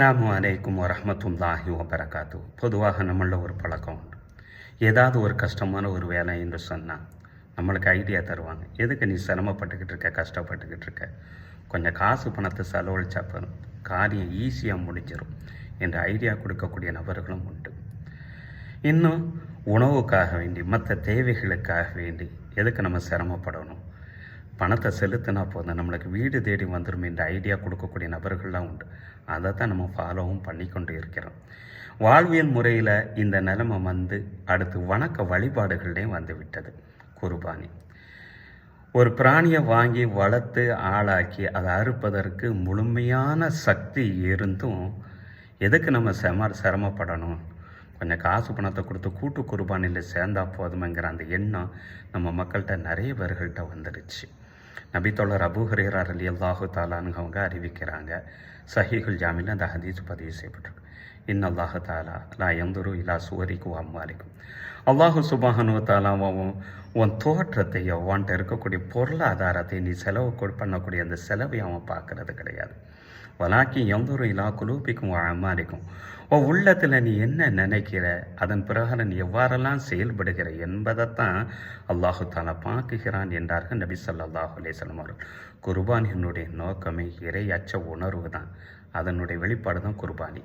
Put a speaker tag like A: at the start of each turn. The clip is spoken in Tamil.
A: அஸ்ஸலாமு அலைக்கும் வரஹ்மத்துல்லாஹி வபரகாத்து. பொதுவாக நம்மளில் ஒரு பழக்கம் உண்டு. ஏதாவது ஒரு கஷ்டமான ஒரு வேலை என்று சொன்னால் நம்மளுக்கு ஐடியா தருவாங்க. எதுக்கு நீ சிரமப்பட்டுக்கிட்டு இருக்க, கஷ்டப்பட்டுக்கிட்டு இருக்க, கொஞ்சம் காசு பணத்தை செலவழிச்சா போதும், காரியம் ஈஸியாக முடிஞ்சிடும் என்ற ஐடியா கொடுக்கக்கூடிய நபர்களும் உண்டு. இன்னும் உணவுக்காக வேண்டி, மற்ற தேவைகளுக்காக வேண்டி எதுக்கு நம்ம சிரமப்படணும், பணத்தை செலுத்தினா போதும் நம்மளுக்கு வீடு தேடி வந்துடும் என்ற ஐடியா கொடுக்கக்கூடிய நபர்கள்லாம் உண்டு. அதை தான் நம்ம ஃபாலோவும் பண்ணி கொண்டு இருக்கிறோம். வாழ்வியல் முறையில் இந்த நிலைமை அடுத்து வணக்க வழிபாடுகள்லேயும் வந்து விட்டது. குர்பானி, ஒரு பிராணியை வாங்கி வளர்த்து ஆளாக்கி அதை அறுப்பதற்கு முழுமையான சக்தி இருந்தும் எதுக்கு நம்ம சிரமப்படணும், கொஞ்சம் காசு பணத்தை கொடுத்து கூட்டு குர்பானியில் சேர்ந்தா போதுமைங்கிற அந்த எண்ணம் நம்ம மக்கள்கிட்ட நிறைய பேர்கள்ட்ட வந்துடுச்சு. நபித்தோழர் அபூ ஹுரைரா ரலியல்லாஹு தஆலான்னு அவங்க அறிவிக்கிறாங்க. சஹீஹுல் ஜாமியில் அந்த ஹதீஸ் பதிவு செய்யப்பட்டிருக்கு. இன்னல்லாஹு தஆலா லா யன்துரு இலா சுவரிக்கும் அம்வாலிக்கும். அல்லாஹு சுப்ஹானஹு தஆலா உன் தோற்றத்தையோ உன்கிட்ட இருக்கக்கூடிய பொருளாதாரத்தை நீ செலவு பண்ணக்கூடிய அந்த செலவை அவன் பார்க்கறது கிடையாது. வலாக்கி யன்துரு இலா குலூபிக்கும் அம்வாலிக்கும். உன் உள்ளத்தில் நீ என்ன நினைக்கிற, அதன் பிரகாரம் நீ எவ்வாறெல்லாம் செயல்படுகிற என்பதைத்தான் அல்லாஹு தாலா பார்க்குகிறான் என்றார்கள் நபி ஸல்லல்லாஹு அலைஹி வஸல்லம் அவர்கள். குர்பானியினுடைய நோக்கமே இறை அச்ச உணர்வு தான். அதனுடைய வெளிப்பாடு தான் குர்பானி.